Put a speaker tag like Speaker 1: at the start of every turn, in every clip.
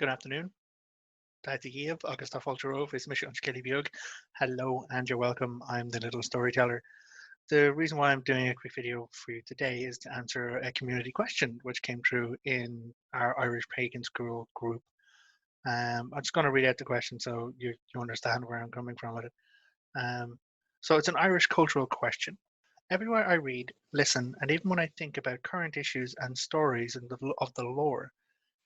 Speaker 1: Good afternoon. Dagda August Fulcherove is Mission Kelly. Hello and you're welcome. I'm the little storyteller. The reason why I'm doing a quick video for you today is to answer a community question which came through in our Irish Pagan School group. I'm just going to read out the question so you understand where I'm coming from with it. So it's an Irish cultural question. Everywhere I read, listen, and even when I think about current issues and stories of the lore,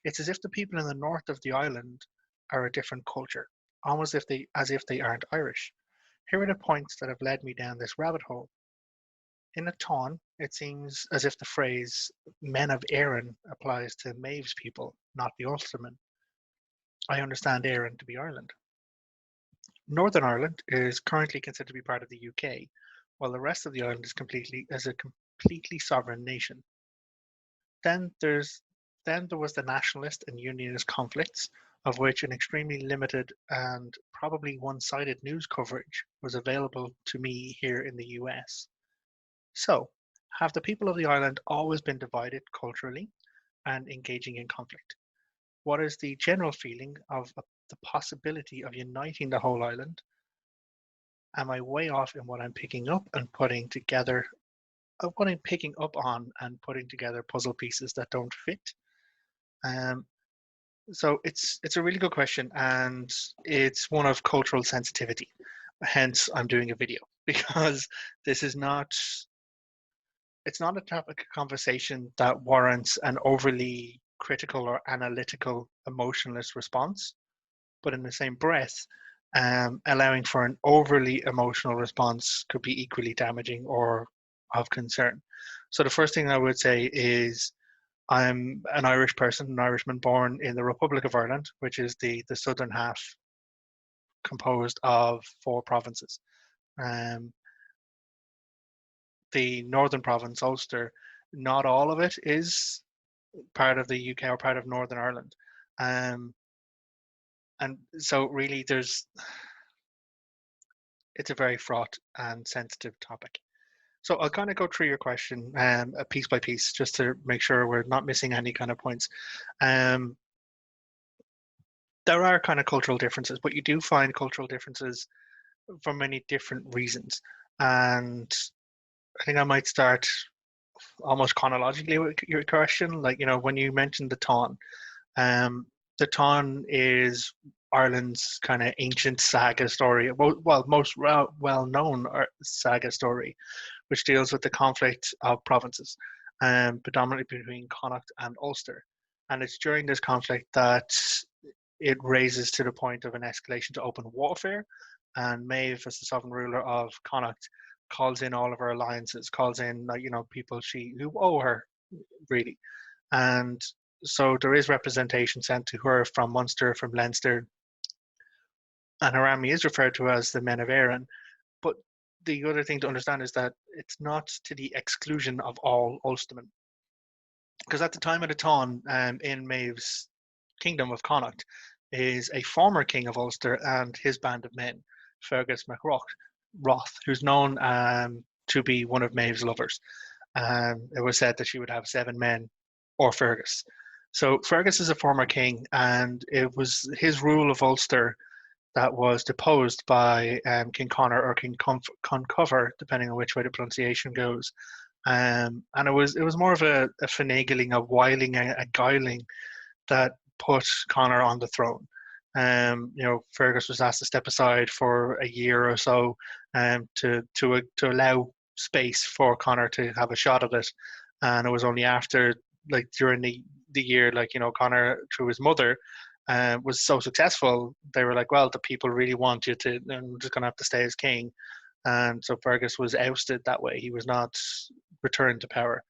Speaker 1: it's as if the people in the north of the island are a different culture, almost as if they aren't Irish. Here are the points that have led me down this rabbit hole. In a Tain, it seems as if the phrase "men of Erin" applies to Medb's people, not the Ulstermen. I understand Erin to be Ireland. Northern Ireland is currently considered to be part of the UK, while the rest of the island is a completely sovereign nation. Then there's then there was the nationalist and unionist conflicts, of which an extremely limited and probably one-sided news coverage was available to me here in the US. So, have the people of the island always been divided culturally and engaging in conflict? What is the general feeling of the possibility of uniting the whole island? Am I way off in what I'm picking up and putting together of what I'm picking up on and putting together puzzle pieces that don't fit? Um, so it's a really good question, and it's one of cultural sensitivity. Hence, I'm doing a video because this is not it's not a topic of conversation that warrants an overly critical or analytical emotionalist response, but in the same breath, allowing for an overly emotional response could be equally damaging or of concern. So the first thing I would say is I'm an Irish person, an Irishman born in the Republic of Ireland, which is the southern half composed of four provinces. Um, the northern province, Ulster, not all of it is part of the UK or part of Northern Ireland. Um, and so really it's a very fraught and sensitive topic. So I'll kind of go through your question piece by piece just to make sure we're not missing any kind of points. Um, there are kind of cultural differences, but you do find cultural differences for many different reasons. And I think I might start almost chronologically with your question. Like, when you mentioned um, the Tain is Ireland's kind of ancient saga story, well, most well-known saga story, which deals with the conflict of provinces, predominantly between Connacht and Ulster. And it's during this conflict that it raises to the point of an escalation to open warfare. And Maeve, as the sovereign ruler of Connacht, calls in all of her alliances, calls in people who owe her really, and so there is representation sent to her from Munster, from Leinster, and her army is referred to as the Men of Erin. But the other thing to understand is that it's not to the exclusion of all Ulstermen, because at the time of the Tain, in Maeve's kingdom of Connacht, is a former king of Ulster and his band of men, Fergus MacRoth, who's known to be one of Maeve's lovers. It was said that she would have 7 men or Fergus. So Fergus is a former king, and it was his rule of Ulster that was deposed by King Conor or King Concover, depending on which way the pronunciation goes. And it was more of a finagling, a wiling, a guiling that put Conor on the throne. Fergus was asked to step aside for a year or so to allow space for Conor to have a shot at it. And it was only after, like during the year, Conor through his mother was so successful, they were like, well, the people really want you to, and we're just gonna have to stay as king. And so Fergus was ousted that way. He was not returned to power.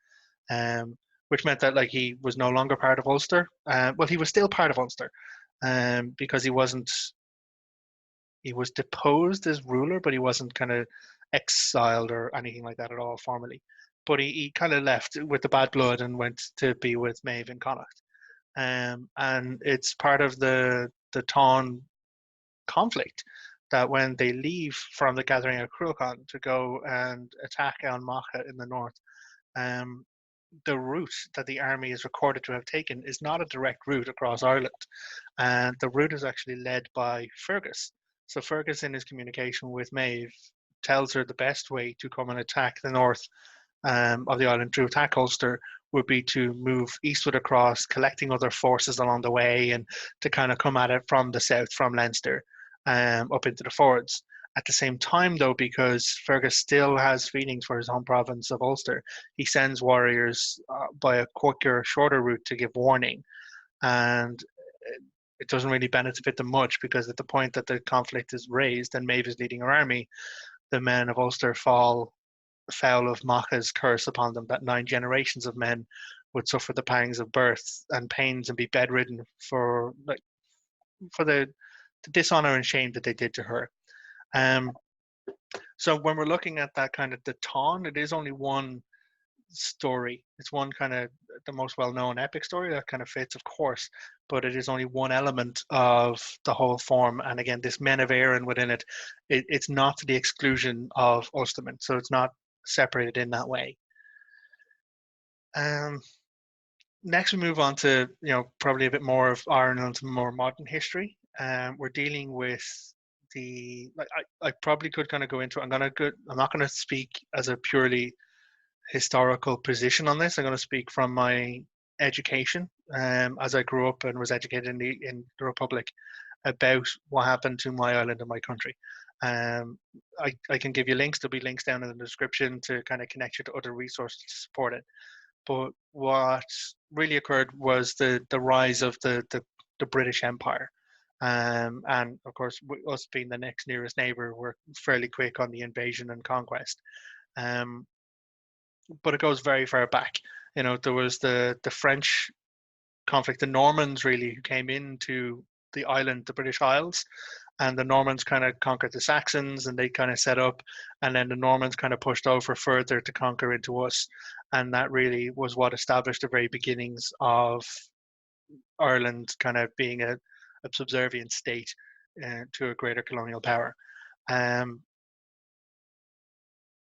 Speaker 1: Which meant that he was no longer part of Ulster. Well, he was still part of Ulster, because he was deposed as ruler, but he wasn't kind of exiled or anything like that at all formally. But he kind of left with the bad blood and went to be with Maeve in Connacht. And it's part of the Tain conflict that when they leave from the gathering of Cruachan to go and attack An Macha in the north, the route that the army is recorded to have taken is not a direct route across Ireland. And the route is actually led by Fergus. So Fergus, in his communication with Maeve, tells her the best way to come and attack the north of the island, to attack Ulster, would be to move eastward across, collecting other forces along the way, and to kind of come at it from the south, from Leinster, up into the fords. At the same time, though, because Fergus still has feelings for his home province of Ulster, he sends warriors by a quicker, shorter route to give warning. And it doesn't really benefit them much, because at the point that the conflict is raised and Maeve is leading her army, the men of Ulster fall foul of Macha's curse upon them, that 9 generations of men would suffer the pangs of birth and pains and be bedridden for the dishonor and shame that they did to her. Um, so when we're looking at that kind of the Tain, it is only one story. It's one kind of the most well-known epic story that kind of fits, of course, but it is only one element of the whole form. And again, this men of Erin within it, it's not to the exclusion of Ulstermen, so it's not separated in that way. Um, Next, we move on to probably a bit more of Ireland's more modern history. We're dealing with the like I probably could kind of go into. I'm not going to speak as a purely historical position on this. I'm going to speak from my education, as I grew up and was educated in the Republic, about what happened to my island and my country. I can give you links. There'll be links down in the description to kind of connect you to other resources to support it. But what really occurred was the rise of the British Empire. And of course, us being the next nearest neighbor, we're fairly quick on the invasion and conquest. Um, but it goes very far back. There was the French conflict, the Normans really, who came into the island, the British Isles, and the Normans kind of conquered the Saxons, and they kind of set up, and then the Normans kind of pushed over further to conquer into us, and that really was what established the very beginnings of Ireland kind of being a subservient state to a greater colonial power. Um,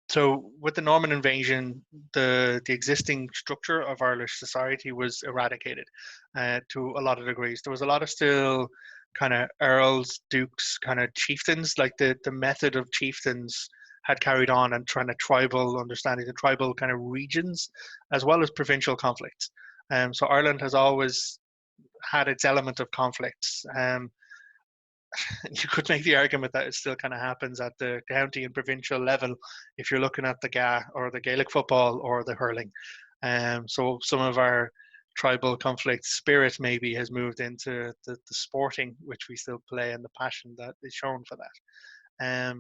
Speaker 1: so with the Norman invasion, the existing structure of Irish society was eradicated to a lot of degrees. There was a lot of still kind of earls, dukes, kind of chieftains, like the method of chieftains had carried on, and trying to tribal understanding, the tribal kind of regions, as well as provincial conflicts. So Ireland has always had its element of conflicts. You could make the argument that it still kind of happens at the county and provincial level if you're looking at the GA or the Gaelic football or the hurling. So some of our tribal conflict spirit maybe has moved into the sporting, which we still play, and the passion that is shown for that.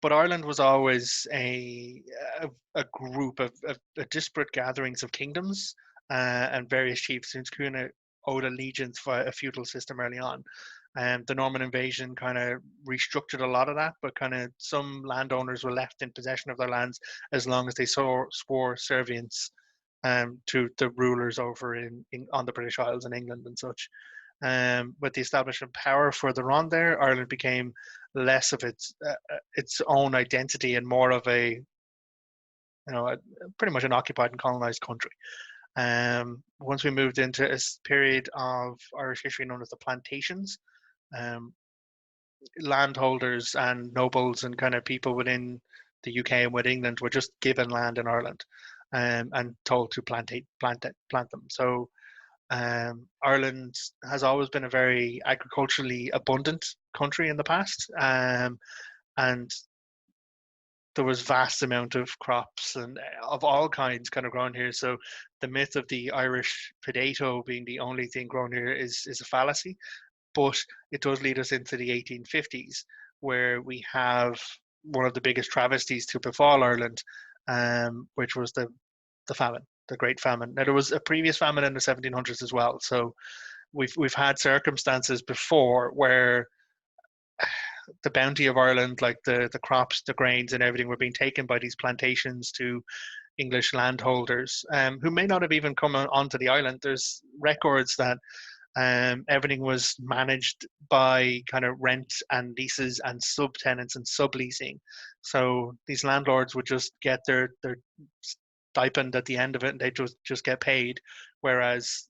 Speaker 1: But Ireland was always a group of disparate gatherings of kingdoms and various chiefs who kind of owed allegiance for a feudal system early on. The Norman invasion kind of restructured a lot of that, but kind of some landowners were left in possession of their lands as long as they swore servience to the rulers over on the British Isles and England and such. With the establishment of power further on there, Ireland became less of its own identity and more of pretty much an occupied and colonized country. Once we moved into a period of Irish history known as the plantations, um, landholders and nobles and kind of people within the UK and with England were just given land in Ireland, and told to plant them. So Ireland has always been a very agriculturally abundant country in the past, and there was vast amount of crops and of all kinds kind of grown here. So the myth of the Irish potato being the only thing grown here is a fallacy, but it does lead us into the 1850s, where we have one of the biggest travesties to befall Ireland, which was the famine, the Great Famine. Now there was a previous famine in the 1700s as well, so we've had circumstances before where the bounty of Ireland, like the crops, the grains, and everything, were being taken by these plantations to English landholders, who may not have even come onto the island. There's records that everything was managed by kind of rent and leases and subtenants and subleasing. So these landlords would just get their stipend at the end of it, and they just get paid, whereas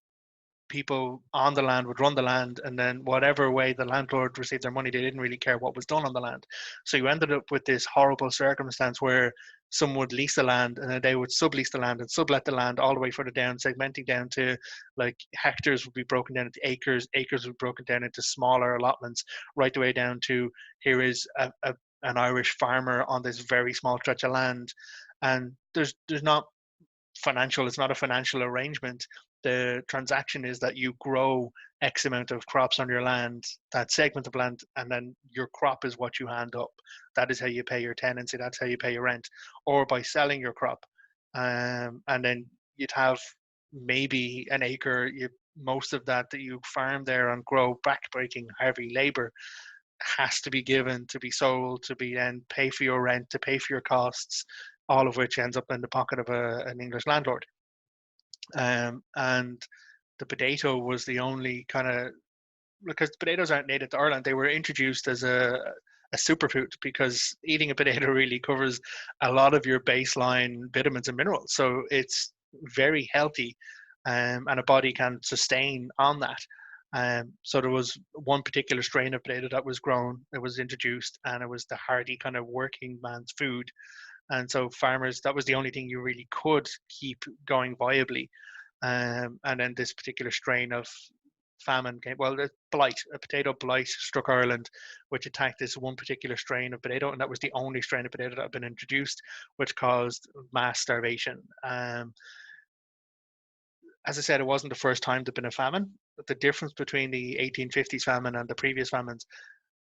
Speaker 1: people on the land would run the land, and then whatever way the landlord received their money, they didn't really care what was done on the land. So you ended up with this horrible circumstance where someone would lease the land, and then they would sublease the land and sublet the land all the way further down, segmenting down to, like, hectares would be broken down into acres, acres would be broken down into smaller allotments, right the way down to, here is an Irish farmer on this very small stretch of land. And there's not financial, it's not a financial arrangement. The transaction is that you grow X amount of crops on your land, that segment of land, and then your crop is what you hand up. That is how you pay your tenancy, that's how you pay your rent, or by selling your crop. And then you'd have maybe an acre, most of that you farm there and grow, backbreaking heavy labor, has to be given to be sold, to be then pay for your rent, to pay for your costs, all of which ends up in the pocket of an English landlord. And the potato was the only kind of, because potatoes aren't native to Ireland, they were introduced as a superfood, because eating a potato really covers a lot of your baseline vitamins and minerals. So it's very healthy, and a body can sustain on that. So there was one particular strain of potato that was grown, it was introduced, and it was the hardy kind of working man's food. And so farmers, that was the only thing you really could keep going viably. And then this particular strain of famine came, well, the blight, a potato blight struck Ireland, which attacked this one particular strain of potato, and that was the only strain of potato that had been introduced, which caused mass starvation. As I said, it wasn't the first time there'd been a famine. But the difference between the 1850s famine and the previous famines,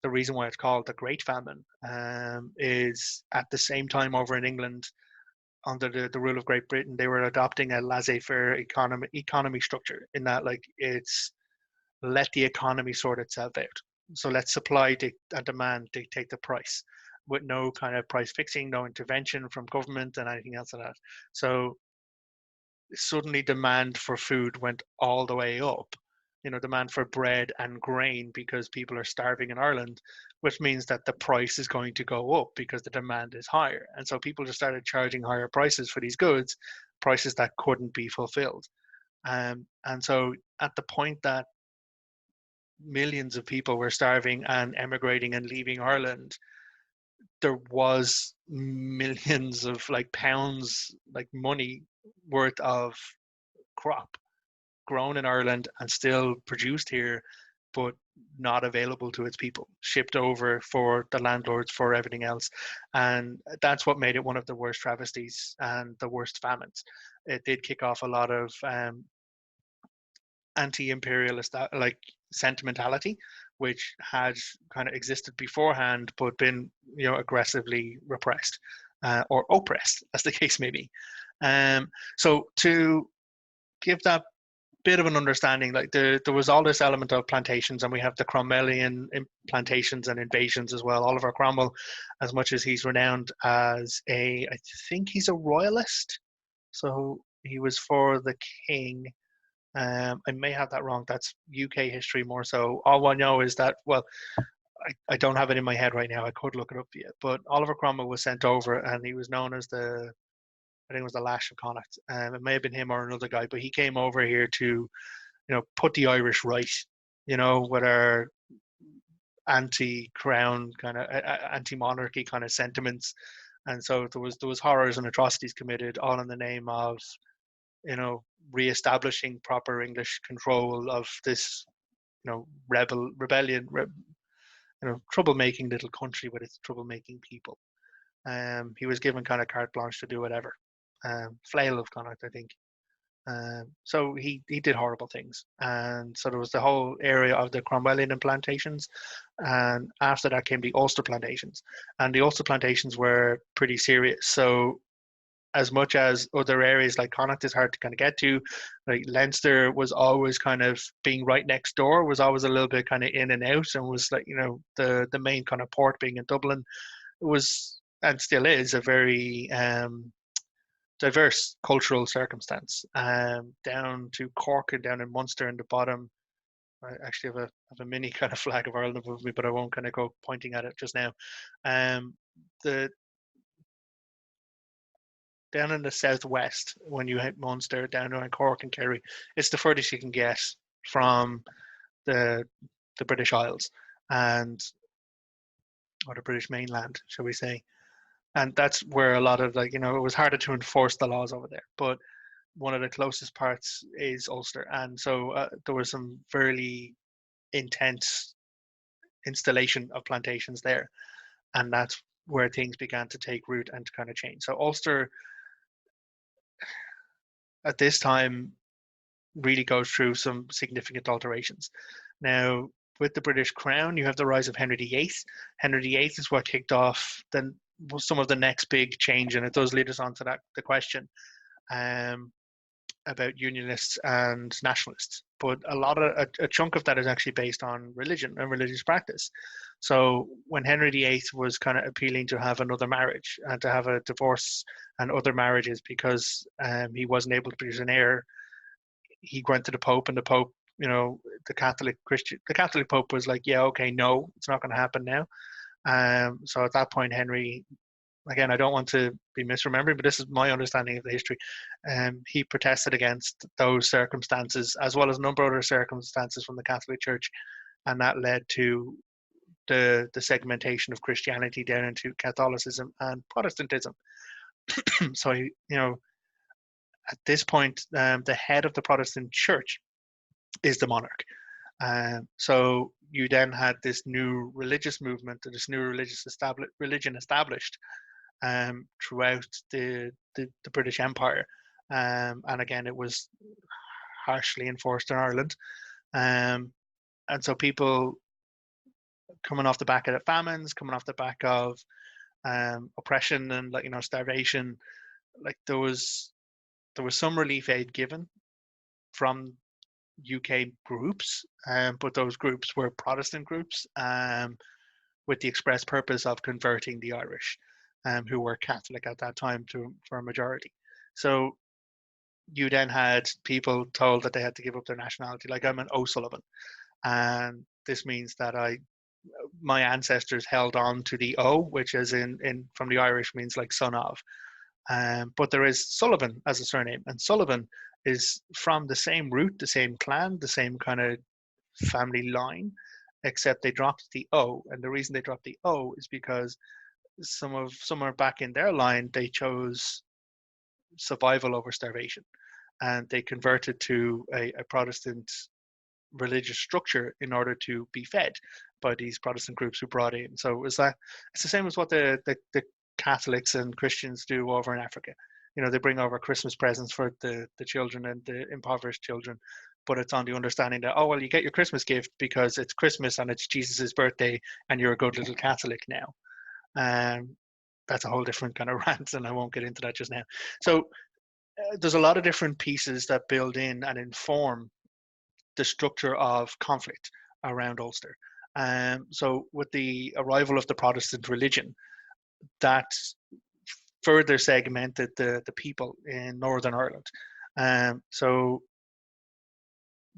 Speaker 1: the reason why it's called the Great Famine, is at the same time over in England, under the rule of Great Britain, they were adopting a laissez-faire economy structure, in that, like, it's let the economy sort itself out. So let supply and demand dictate the price, with no kind of price fixing, no intervention from government and anything else like that. So suddenly demand for food went all the way up. Demand for bread and grain, because people are starving in Ireland, which means that the price is going to go up because the demand is higher. And so people just started charging higher prices for these goods, prices that couldn't be fulfilled. And so at the point that millions of people were starving and emigrating and leaving Ireland, there was millions of, like, pounds, like money worth of crop grown in Ireland and still produced here, but not available to its people, shipped over for the landlords, for everything else. And that's what made it one of the worst travesties and the worst famines. It did kick off a lot of anti-imperialist, like, sentimentality, which had kind of existed beforehand, but been, aggressively repressed, or oppressed, as the case may be. So to give that bit of an understanding, like, there was all this element of plantations, and we have the Cromwellian plantations and invasions as well. Oliver Cromwell, as much as he's renowned as I think he's a royalist, so he was for the king. I may have that wrong. That's UK history more so. All I know is that, well, I don't have it in my head right now. I could look it up for you. But Oliver Cromwell was sent over, and he was known as I think it was the Lash of Connacht. It may have been him or another guy, but he came over here to, put the Irish right, with our anti-crown kind of anti-monarchy kind of sentiments. And so there was horrors and atrocities committed, all in the name of, re-establishing proper English control of this, rebellion, troublemaking little country with its troublemaking people. He was given kind of carte blanche to do whatever. Flail of Connacht, I think. So he did horrible things, and so there was the whole area of the Cromwellian plantations, and after that came the Ulster plantations, and the Ulster plantations were pretty serious. So as much as other areas like Connacht is hard to kind of get to, like Leinster was always kind of being right next door, was always a little bit kind of in and out, and was like, the main kind of port being in Dublin. It was, and still is, a very diverse cultural circumstance. Down to Cork and down in Munster in the bottom. I actually have a mini kind of flag of Ireland above me, but I won't kind of go pointing at it just now. The down in the southwest, when you hit Munster, down around Cork and Kerry, it's the furthest you can get from the the British Isles and or the British mainland, shall we say. And that's where a lot of like, it was harder to enforce the laws over there. But one of the closest parts is Ulster. And so there was some fairly intense installation of plantations there. And that's where things began to take root and to kind of change. So Ulster at this time really goes through some significant alterations. Now, with the British Crown, you have the rise of Henry VIII. Henry VIII is what kicked off some of the next big change, and it does lead us on to the question um, about unionists and nationalists. But a chunk of that is actually based on religion and religious practice. So when Henry VIII was kind of appealing to have another marriage and to have a divorce and other marriages because he wasn't able to produce an heir, he went to the Pope, and the Pope, the Catholic Pope was like, yeah, okay, no, it's not going to happen now. So at that point, Henry, again, I don't want to be misremembering, but this is my understanding of the history. He protested against those circumstances, as well as a number of other circumstances from the Catholic Church, and that led to the segmentation of Christianity down into Catholicism and Protestantism. So, at this point, the head of the Protestant Church is the monarch. So you then had this new religious movement, this new religion established throughout the British Empire. And again, it was harshly enforced in Ireland. And so people coming off the back of the famines, coming off the back of oppression and starvation, like there was some relief aid given from UK groups, but those groups were Protestant groups with the express purpose of converting the Irish, who were Catholic at that time for a majority. So you then had people told that they had to give up their nationality. Like I'm an O'Sullivan, and this means that my ancestors held on to the O, which is in from the Irish means like son of. But there is Sullivan as a surname, and Sullivan is from the same root, the same clan, the same kind of family line, except they dropped the O. And the reason they dropped the O is because somewhere back in their line, they chose survival over starvation, and they converted to a Protestant religious structure in order to be fed by these Protestant groups who brought in. So it's the same as what the Catholics and Christians do over in Africa. They bring over Christmas presents for the children and the impoverished children, but it's on the understanding that, oh, well, you get your Christmas gift because it's Christmas and it's Jesus's birthday and you're a good little Catholic now. That's a whole different kind of rant, and I won't get into that just now. So there's a lot of different pieces that build in and inform the structure of conflict around Ulster. So with the arrival of the Protestant religion, that further segmented the people in Northern Ireland. So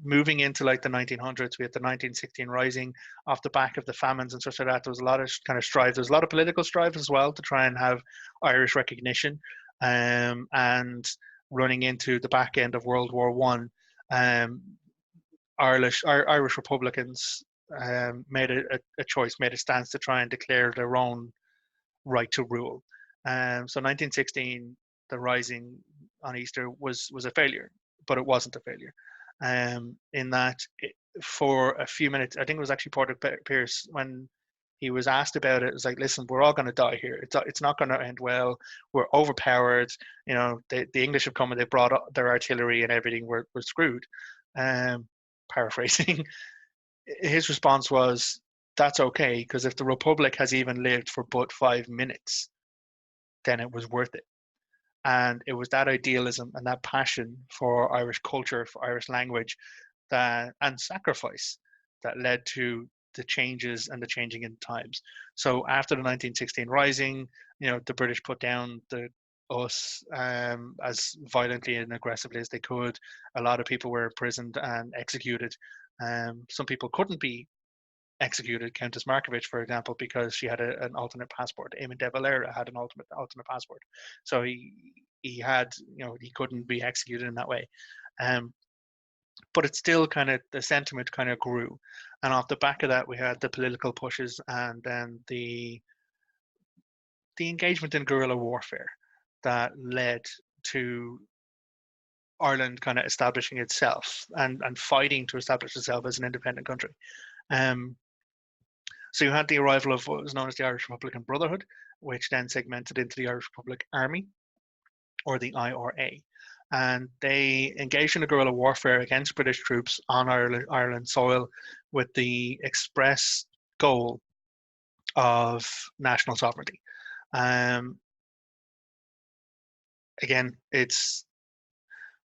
Speaker 1: moving into like the 1900s, we had the 1916 Rising off the back of the famines and such like that. There was a lot of kind of strife. There was a lot of political strife as well to try and have Irish recognition. And running into the back end of World War One, Irish Republicans made a choice, made a stance to try and declare their own right to rule. So 1916, the Rising on Easter was a failure, but it wasn't a failure. In that, for a few minutes, I think it was actually Porter Pierce, when he was asked about it, it was like, listen, we're all going to die here. It's not going to end well. We're overpowered. The English have come and they brought up their artillery and everything. We're screwed. Paraphrasing. His response was, that's okay, because if the Republic has even lived for but 5 minutes, then it was worth it. And it was that idealism and that passion for Irish culture, for Irish language, and sacrifice that led to the changes and the changing in times. So after the 1916 Rising, the British put down us as violently and aggressively as they could. A lot of people were imprisoned and executed. Some people couldn't be executed. Countess Markievicz, for example, because she had an alternate passport. Eamon de Valera had an alternate passport. So he had, he couldn't be executed in that way. But it's still kind of, the sentiment kind of grew. And off the back of that, we had the political pushes and then the engagement in guerrilla warfare that led to Ireland kind of establishing itself and fighting to establish itself as an independent country. Um, so you had the arrival of what was known as the Irish Republican Brotherhood, which then segmented into the Irish Republic Army, or the IRA. And they engaged in a guerrilla warfare against British troops on Ireland soil with the express goal of national sovereignty. Again, it's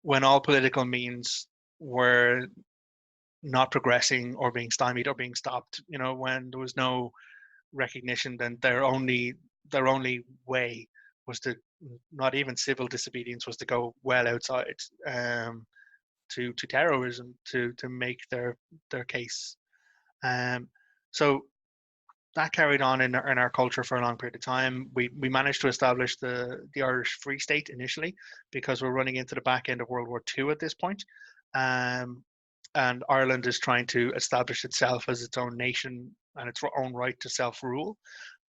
Speaker 1: when all political means were not progressing or being stymied or being stopped, when there was no recognition, then their only way was to, not even civil disobedience, was to go well outside, to terrorism to make their case. So that carried on in our culture for a long period of time. We managed to establish the Irish Free State initially, because we're running into the back end of World War II at this point. And Ireland is trying to establish itself as its own nation and its own right to self-rule.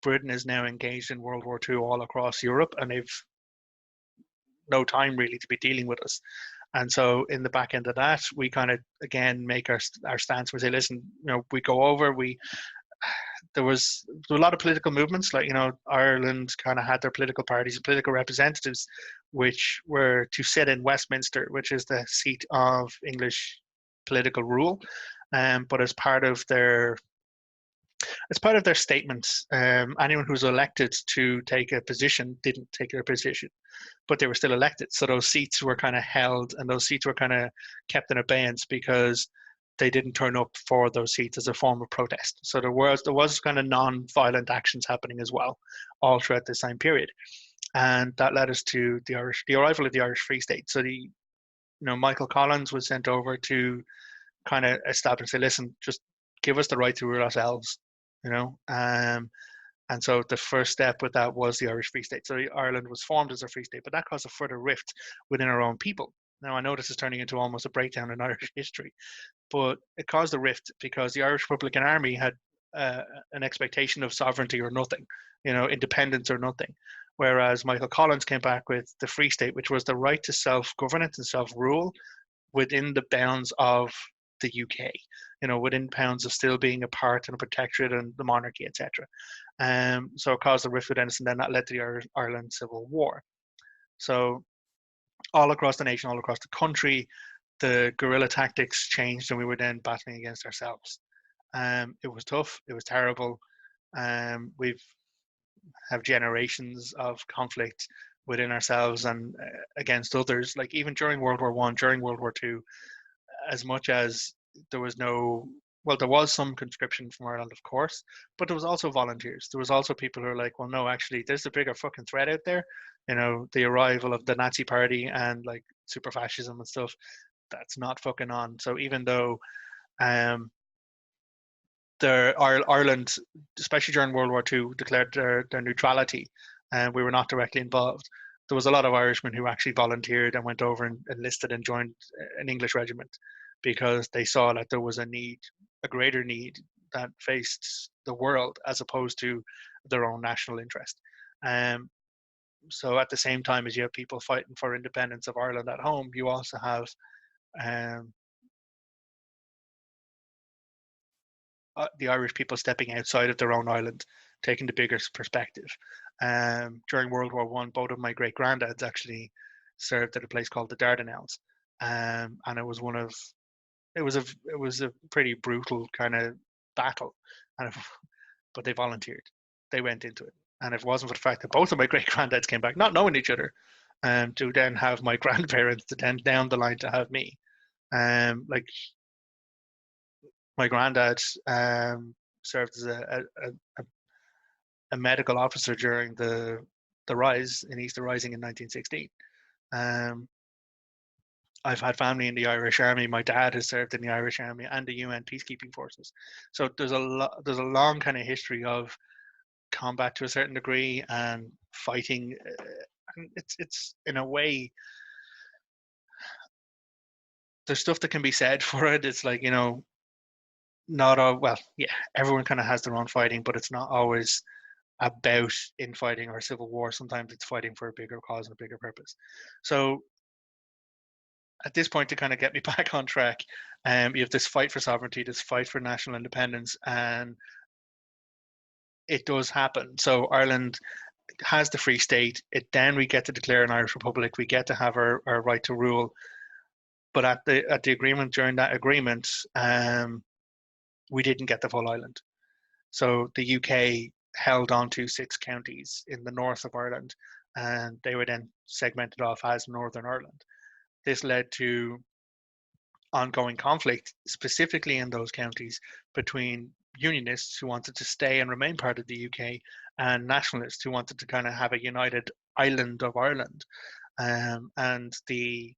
Speaker 1: Britain is now engaged in World War II all across Europe, and they've no time really to be dealing with us. And so in the back end of that, we kind of, again, make our stance. We say, listen, we go over, there was a lot of political movements, like, Ireland kind of had their political parties and political representatives, which were to sit in Westminster, which is the seat of English political rule. But as part of their statements, anyone who was elected to take a position didn't take their position, but they were still elected. So those seats were kind of held, and those seats were kind of kept in abeyance because they didn't turn up for those seats as a form of protest. So there was kind of non-violent actions happening as well, all throughout this time period, and that led us to the arrival of the Irish Free State. So Michael Collins was sent over to kind of establish, say, listen, just give us the right to rule ourselves, and so the first step with that was the Irish Free State. So Ireland was formed as a free state, but that caused a further rift within our own people. Now, I know this is turning into almost a breakdown in Irish history, but it caused a rift because the Irish Republican Army had an expectation of sovereignty or nothing, independence or nothing. Whereas Michael Collins came back with the Free State, which was the right to self-governance and self-rule within the bounds of the UK, within bounds of still being a part and a protectorate and the monarchy, etc. So it caused a rift within us, and then that led to the Ireland Civil War. So all across the nation, all across the country, the guerrilla tactics changed, and we were then battling against ourselves. It was tough. It was terrible. We've have generations of conflict within ourselves and against others. Like even during World War I, during World War II, as much as there was there was some conscription from Ireland, of course, but there was also volunteers. There was also people who are like, well, no, actually, there's a bigger fucking threat out there. The arrival of the Nazi Party and like super fascism and stuff, that's not fucking on. So even though Ireland, especially during World War II, declared their neutrality, and we were not directly involved, there was a lot of Irishmen who actually volunteered and went over and enlisted and joined an English regiment because they saw that there was a greater need that faced the world as opposed to their own national interest. So at the same time as you have people fighting for independence of Ireland at home, you also have the Irish people stepping outside of their own island, taking the bigger perspective. During World War I, both of my great granddads actually served at a place called the Dardanelles, and it was a pretty brutal kind of battle, but they volunteered, they went into it, and if it wasn't for the fact that both of my great granddads came back, not knowing each other, to then have my grandparents to then down the line to have me, like my granddad served as a medical officer during the rise in Easter Rising in 1916. I've had family in the Irish Army. My dad has served in the Irish Army and the UN peacekeeping forces. So there's a long kind of history of combat to a certain degree and fighting And it's in a way, there's stuff that can be said for it. It's like, not all, well, yeah, everyone kind of has their own fighting, but it's not always about infighting or civil war. Sometimes it's fighting for a bigger cause and a bigger purpose. So at this point, to kind of get me back on track, you have this fight for sovereignty, this fight for national independence, and it does happen. So Ireland has the Free State. Then we get to declare an Irish Republic. We get to have our right to rule. But at the agreement, during that agreement, we didn't get the full island. So the UK held on to 6 counties in the north of Ireland, and they were then segmented off as Northern Ireland. This led to ongoing conflict, specifically in those counties, between unionists who wanted to stay and remain part of the UK and nationalists who wanted to kind of have a united island of Ireland. And the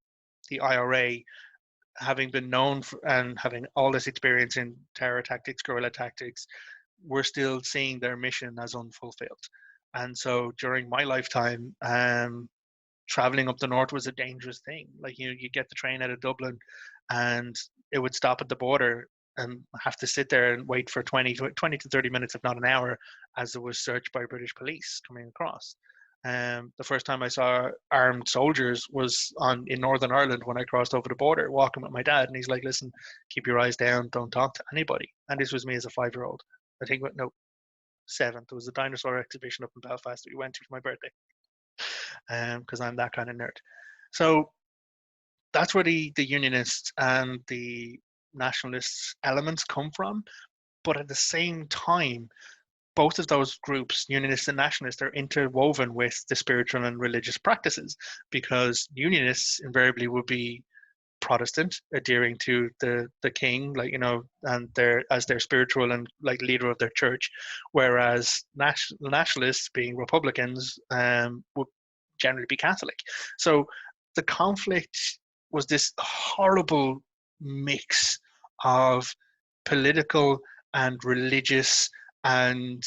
Speaker 1: IRA, having been known for, and having all this experience in terror tactics, guerrilla tactics, we're still seeing their mission as unfulfilled. And so during my lifetime, traveling up the north was a dangerous thing. Like, you get the train out of Dublin, and it would stop at the border and have to sit there and wait for 20 to 30 minutes, if not an hour, as it was searched by British police coming across. The first time I saw armed soldiers was in Northern Ireland when I crossed over the border, walking with my dad, and he's like, "Listen, keep your eyes down, don't talk to anybody." And this was me as a 5-year-old. I think, no, 7. There was a dinosaur exhibition up in Belfast that we went to for my birthday, because I'm that kind of nerd. So that's where the unionists and the nationalists elements come from. But at the same time, both of those groups, unionists and nationalists, are interwoven with the spiritual and religious practices, because unionists invariably would be Protestant, adhering to the king, like, and their spiritual and like leader of their church, whereas nationalists, being Republicans, would generally be Catholic. So the conflict was this horrible mix of political and religious and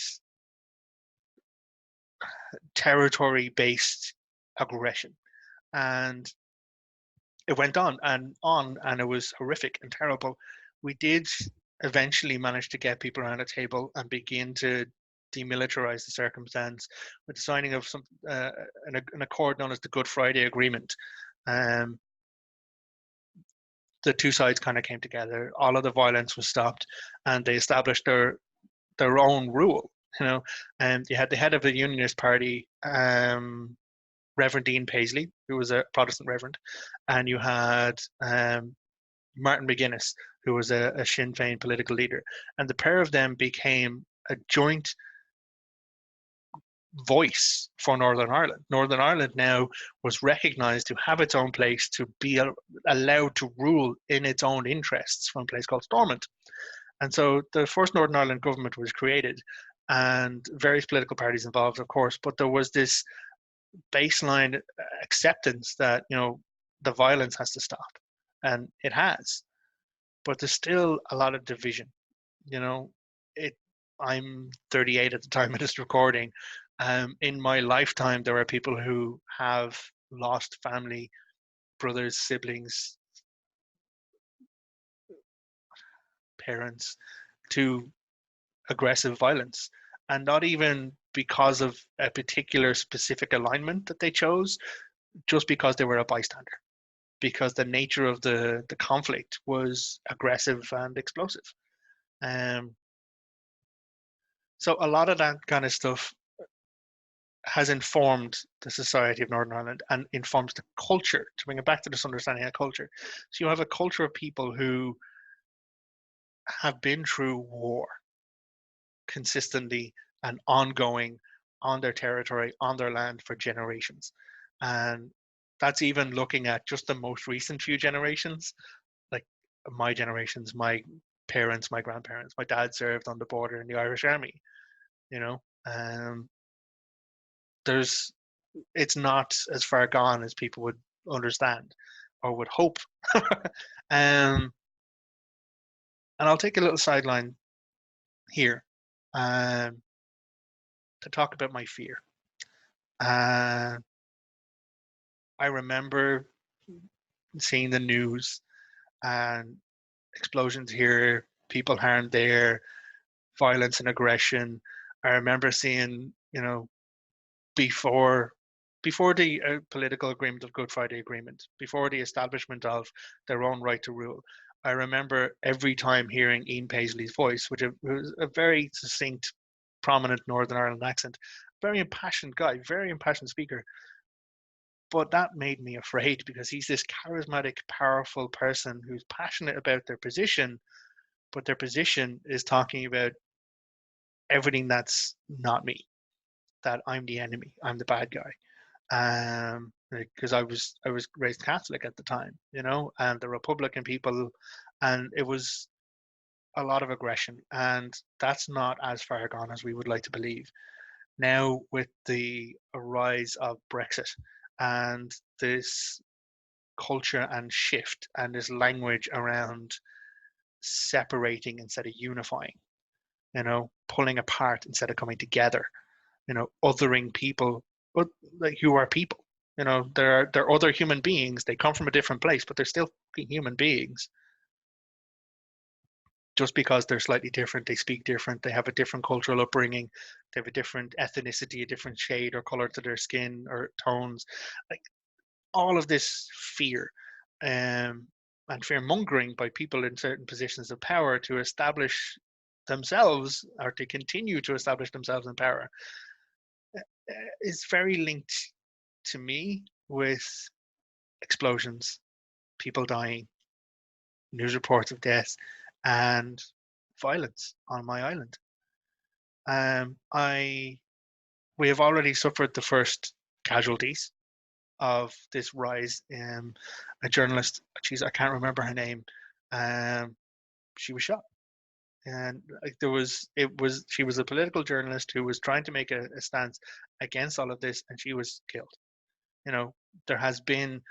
Speaker 1: territory-based aggression, and it went on, and it was horrific and terrible. We did eventually manage to get people around a table and begin to demilitarize the circumstance with the signing of an accord known as the Good Friday Agreement. Um, the two sides kind of came together. All of the violence was stopped, and they established their own rule. And you had the head of the Unionist Party, Reverend Dean Paisley, who was a Protestant reverend, and you had Martin McGuinness, who was a Sinn Féin political leader. And the pair of them became a joint voice for Northern Ireland. Northern Ireland now was recognised to have its own place, to be allowed to rule in its own interests from a place called Stormont. And so the first Northern Ireland government was created, and various political parties involved, of course, but there was this baseline acceptance that the violence has to stop, and it has, but there's still a lot of division. It I'm 38 at the time of this recording. In my lifetime, there are people who have lost family, brothers, siblings, parents to aggressive violence, and not even because of a particular specific alignment that they chose, just because they were a bystander, because the nature of the conflict was aggressive and explosive. Um, so a lot of that kind of stuff has informed the society of Northern Ireland and informs the culture, to bring it back to this understanding of culture. So you have a culture of people who have been through war consistently and ongoing on their territory, on their land for generations. And that's even looking at just the most recent few generations, like my generations, my parents, my grandparents. My dad served on the border in the Irish Army, you know. There's It's not as far gone as people would understand or would hope. um, and I'll take a little sideline here, um, to talk about my fear. Uh, I remember seeing the news and explosions here, people harmed there, violence and aggression. I remember seeing, before before the political agreement of Good Friday Agreement, before the establishment of their own right to rule, I remember every time hearing Ian Paisley's voice, which was a very succinct, prominent Northern Ireland accent, very impassioned guy, very impassioned speaker. But that made me afraid because he's this charismatic, powerful person who's passionate about their position, but their position is talking about everything that's not me, that I'm the enemy, I'm the bad guy. Because I was raised Catholic at the time, and the Republican people, and it was a lot of aggression, and that's not as far gone as we would like to believe. Now, with the rise of Brexit and this culture and shift and this language around separating instead of unifying, pulling apart instead of coming together, othering people, but like who are people. They're other human beings. They come from a different place, but they're still human beings. Just because they're slightly different, they speak different, they have a different cultural upbringing, they have a different ethnicity, a different shade or color to their skin or tones. Like all of this fear and fear mongering by people in certain positions of power to establish themselves or to continue to establish themselves in power is very linked to me with explosions, people dying, news reports of deaths, and violence on my island. I We have already suffered the first casualties of this rise. A journalist, geez, I can't remember her name. Um, she was shot, and like she was a political journalist who was trying to make a stance against all of this, and she was killed. There has been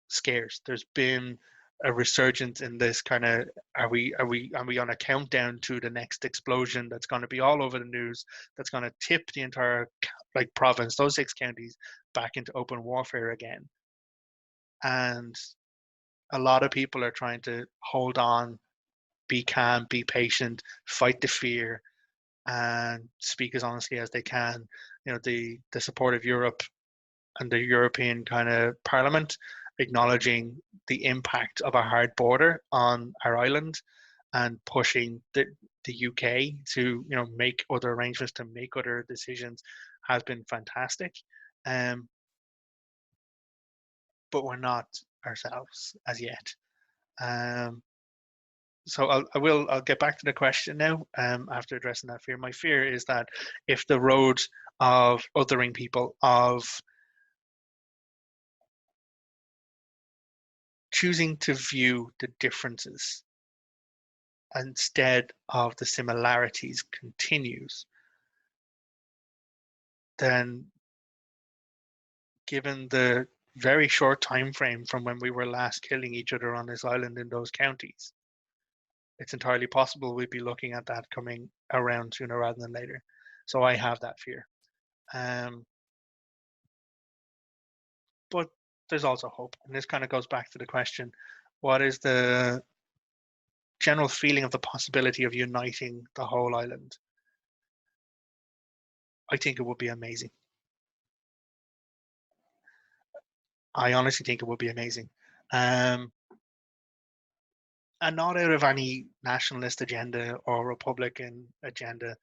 Speaker 1: scares. There's been a resurgence in this kind of are we on a countdown to the next explosion that's going to be all over the news, that's going to tip the entire like province, those 6 counties, back into open warfare again. And a lot of people are trying to hold on, be calm, be patient, fight the fear, and speak as honestly as they can. The support of Europe and the European kind of Parliament acknowledging the impact of a hard border on our island and pushing the UK to make other arrangements, to make other decisions, has been fantastic. Um, but we're not ourselves as yet. Um, so I'll get back to the question now. After addressing that fear, my fear is that if the road of othering people, of choosing to view the differences instead of the similarities continues, then given the very short time frame from when we were last killing each other on this island in those counties, it's entirely possible we'd be looking at that coming around sooner rather than later. So I have that fear. Um, but there's also hope. And this kind of goes back to the question, what is the general feeling of the possibility of uniting the whole island? I think it would be amazing. I honestly think it would be amazing. Um, and not out of any nationalist agenda or Republican agenda,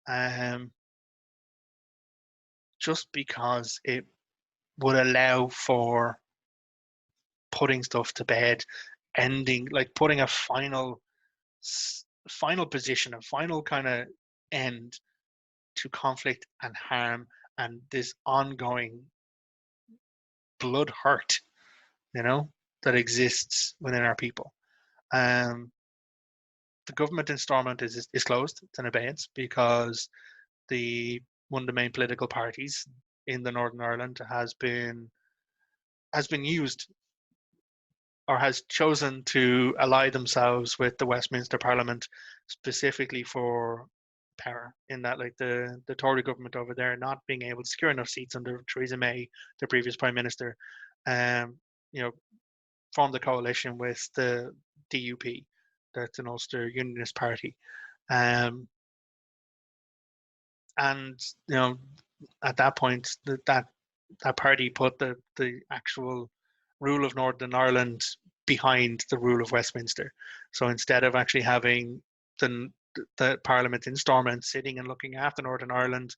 Speaker 1: um, just because it would allow for putting stuff to bed, ending, like putting a final position, a final kind of end to conflict and harm and this ongoing blood hurt, that exists within our people. Um, the government installment is closed. It's in abeyance because the one of the main political parties in the Northern Ireland has been used or has chosen to ally themselves with the Westminster Parliament specifically for power, in that like the Tory government over there not being able to secure enough seats under Theresa May, the previous Prime Minister, you know, formed a coalition with the DUP, that's an Ulster Unionist Party, um, and at that point that party put the actual rule of Northern Ireland behind the rule of Westminster. So instead of actually having the the Parliament in Stormont sitting and looking after Northern Ireland,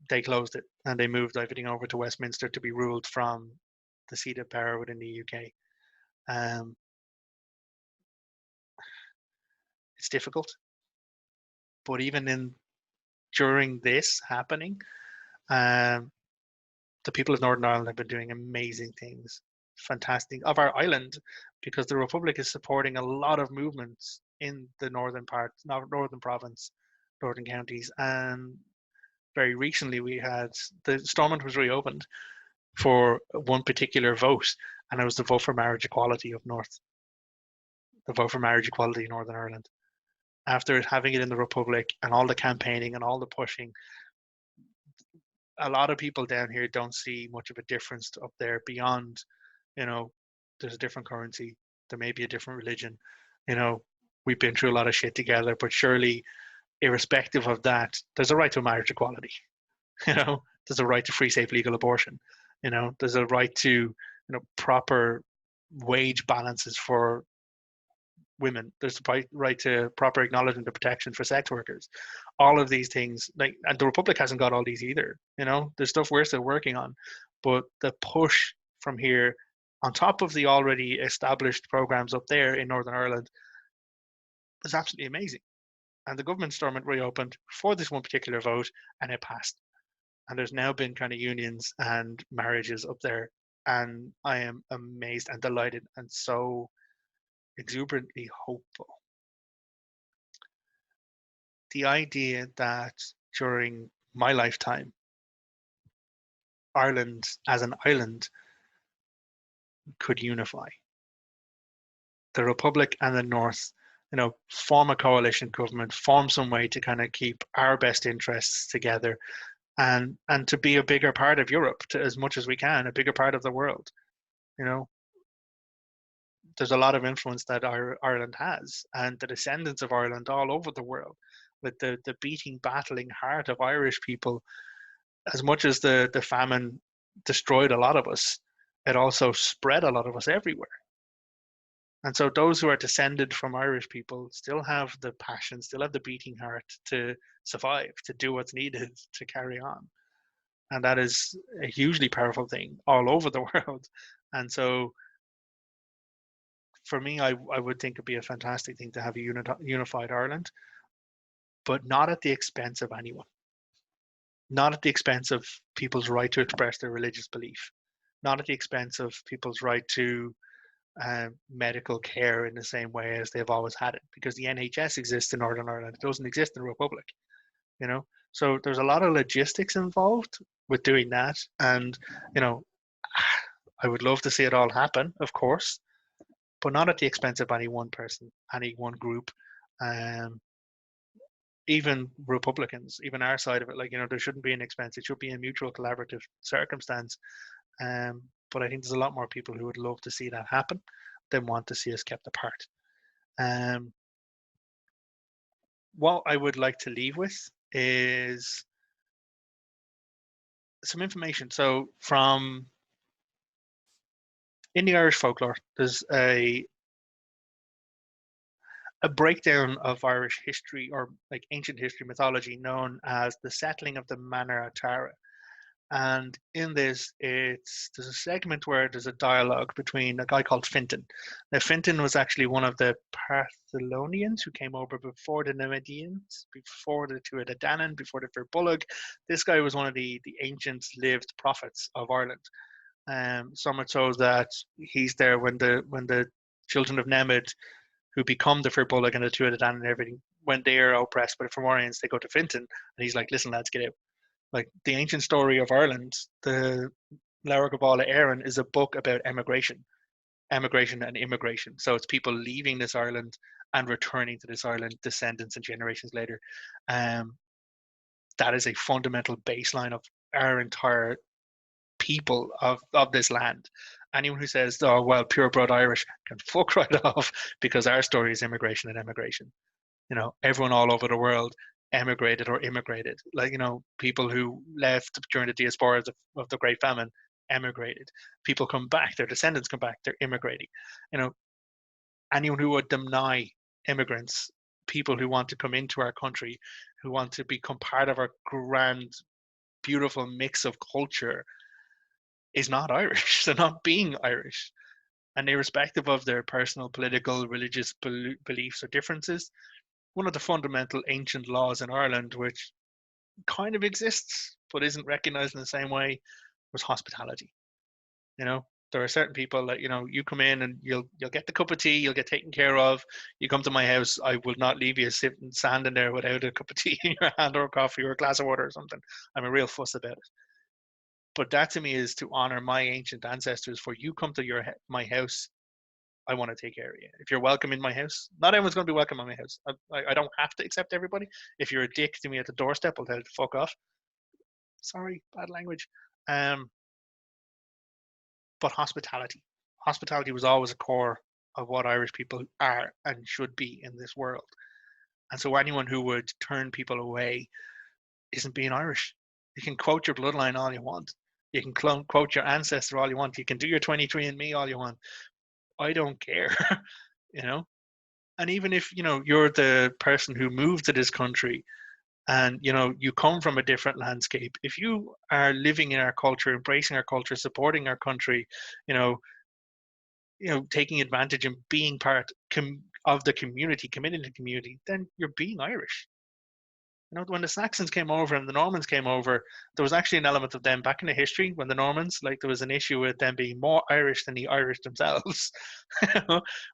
Speaker 1: they closed it and they moved everything over to Westminster to be ruled from the seat of power within the UK. Um, it's difficult, but even in during this happening, um, the people of Northern Ireland have been doing amazing things, fantastic of our island, because the Republic is supporting a lot of movements in the northern part, northern province, northern counties, and very recently we had the Stormont was reopened for one particular vote, and it was the vote for marriage equality up north, the vote for marriage equality in Northern Ireland. After having it in the Republic and all the campaigning and all the pushing, a lot of people down here don't see much of a difference up there beyond, you know, there's a different currency, there may be a different religion, you know, we've been through a lot of shit together, but surely, irrespective of that, there's a right to marriage equality. There's a right to free, safe, legal abortion. There's a right to, proper wage balances for women. There's the right to proper acknowledgement of protection for sex workers. All of these things, and the Republic hasn't got all these either. There's stuff we're still working on, but the push from here, on top of the already established programs up there in Northern Ireland, is absolutely amazing. And the government Stormont reopened for this one particular vote, and it passed. And there's now been kind of unions and marriages up there, and I am amazed and delighted and so exuberantly hopeful. The idea that during my lifetime, Ireland as an island could unify. The Republic and the North, form a coalition government, form some way to kind of keep our best interests together, and to be a bigger part of Europe, to as much as we can, a bigger part of the world. There's a lot of influence that Ireland has, and the descendants of Ireland all over the world, with the beating, battling heart of Irish people. As much as the famine destroyed a lot of us, it also spread a lot of us everywhere. And so those who are descended from Irish people still have the passion, still have the beating heart to survive, to do what's needed to carry on. And that is a hugely powerful thing all over the world. And so for me, I would think it'd be a fantastic thing to have a unified Ireland, but not at the expense of anyone, not at the expense of people's right to express their religious belief, not at the expense of people's right to medical care in the same way as they've always had it, because the NHS exists in Northern Ireland. It doesn't exist in the Republic, So there's a lot of logistics involved with doing that. And, I would love to see it all happen, of course, but not at the expense of any one person, any one group. Even Republicans, even our side of it, there shouldn't be an expense. It should be a mutual collaborative circumstance. But I think there's a lot more people who would love to see that happen than want to see us kept apart. What I would like to leave with is some information. So from in the Irish folklore, there's a breakdown of Irish history, or like ancient history mythology, known as the settling of the Manor Tara. And in this, there's a segment where there's a dialogue between a guy called Fintan. Now, Fintan was actually one of the Partholonians who came over before the Nemedians, before the Tuatha Dé Danann, before the Firbolg. This guy was one of the ancient lived prophets of Ireland. So much so that he's there when the children of Nemed, who become the Firbolg and the Tuatha Dé Danann and everything, when they are oppressed by the Fomorians, they go to Fintan, and he's like, "Listen, lads, get out." Like the ancient story of Ireland, the Laura Gabala Erin is a book about emigration and immigration. So it's people leaving this island and returning to this island, descendants and generations later. That is a fundamental baseline of our entire people of this land. Anyone who says, oh, well, purebred Irish can fuck right off because our story is immigration and emigration. Everyone all over the world emigrated or immigrated. Like, people who left during the diaspora of the Great Famine emigrated. People come back, their descendants come back, they're immigrating. Anyone who would deny immigrants, people who want to come into our country, who want to become part of our grand, beautiful mix of culture, is not Irish. They're not being Irish. And irrespective of their personal, political, religious beliefs or differences, one of the fundamental ancient laws in Ireland, which kind of exists but isn't recognized in the same way, was hospitality. There are certain people that you come in and you'll get the cup of tea, you'll get taken care of. You come to my house, I will not leave you sitting standing there without a cup of tea in your hand or a coffee or a glass of water or something. I'm a real fuss about it. But that to me is to honor my ancient ancestors. For you come to my house, I want to take care of you. If you're welcome in my house, not everyone's going to be welcome in my house. I don't have to accept everybody. If you're a dick to me at the doorstep, I'll tell you to fuck off. Sorry, bad language. But hospitality was always a core of what Irish people are and should be in this world. And so anyone who would turn people away isn't being Irish. You can quote your bloodline all you want. You can quote your ancestor all you want. You can do your 23andMe all you want. I don't care, And even if, you're the person who moved to this country and, you come from a different landscape, if you are living in our culture, embracing our culture, supporting our country, taking advantage and being part of the community, committing to the community, then you're being Irish. When the Saxons came over and the Normans came over, there was actually an element of them back in the history when the Normans, like there was an issue with them being more Irish than the Irish themselves,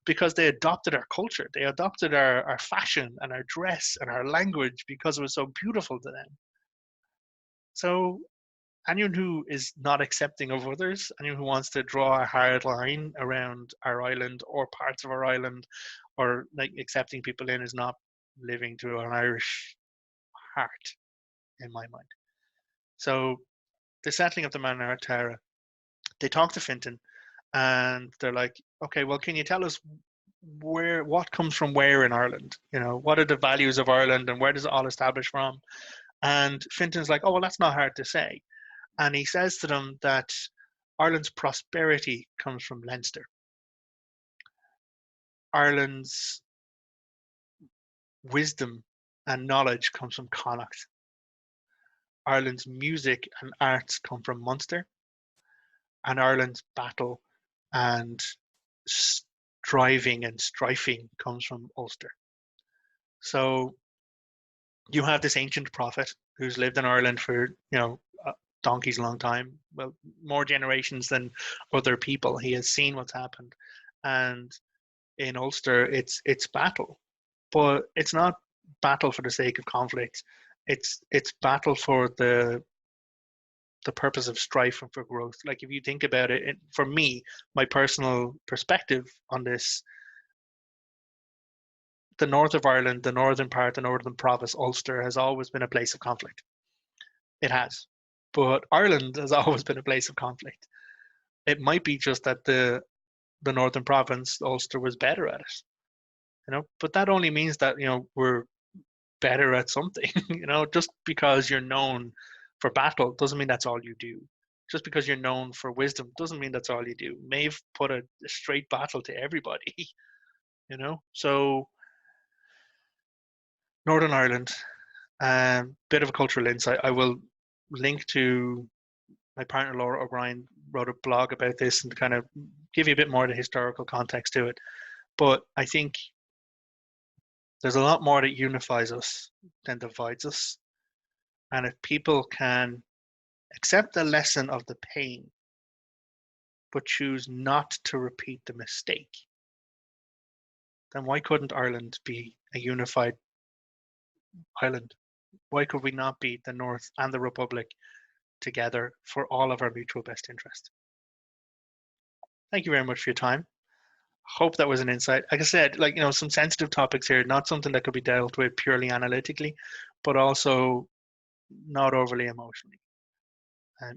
Speaker 1: because they adopted our culture. They adopted our fashion and our dress and our language because it was so beautiful to them. So anyone who is not accepting of others, anyone who wants to draw a hard line around our island or parts of our island or like accepting people in is not living to an Irish heart, in my mind. So the settling of the Manor Tara, they talk to Fintan and they're like, okay, well, can you tell us what comes from where in Ireland? What are the values of Ireland and where does it all establish from? And Fintan's like, oh, well, that's not hard to say. And he says to them that Ireland's prosperity comes from Leinster. Ireland's wisdom and knowledge comes from Connacht. Ireland's music and arts come from Munster. And Ireland's battle and striving and strifing comes from Ulster. So you have this ancient prophet who's lived in Ireland for, a donkey's long time, well, more generations than other people. He has seen what's happened. And in Ulster, it's battle. But it's not battle for the sake of conflict. It's battle for the purpose of strife and for growth. Like if you think about it, for me, my personal perspective on this, the north of Ireland, the northern part, the northern province, Ulster, has always been a place of conflict. It has. But Ireland has always been a place of conflict. It might be just that the northern province, Ulster, was better at it. But that only means that, we're better at something. Just because you're known for battle doesn't mean that's all you do. Just because you're known for wisdom doesn't mean that's all you do. Maeve put a straight battle to everybody, So Northern Ireland, bit of a cultural insight. I will link to my partner Laura O'Brien wrote a blog about this and kind of give you a bit more of the historical context to it. But I think there's a lot more that unifies us than divides us. And if people can accept the lesson of the pain, but choose not to repeat the mistake, then why couldn't Ireland be a unified island? Why could we not be the North and the Republic together for all of our mutual best interest? Thank you very much for your time. Hope that was an insight. Like I said, some sensitive topics here, not something that could be dealt with purely analytically, but also not overly emotionally.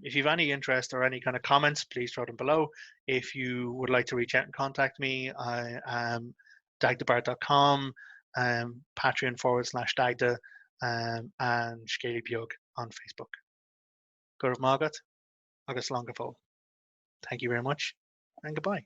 Speaker 1: If you have any interest or any kind of comments, please throw them below. If you would like to reach out and contact me, I am dagdabart.com, Patreon/Dagda, and Scaly Bjug on Facebook. Gurv Magat, August Longafol. Thank you very much, and goodbye.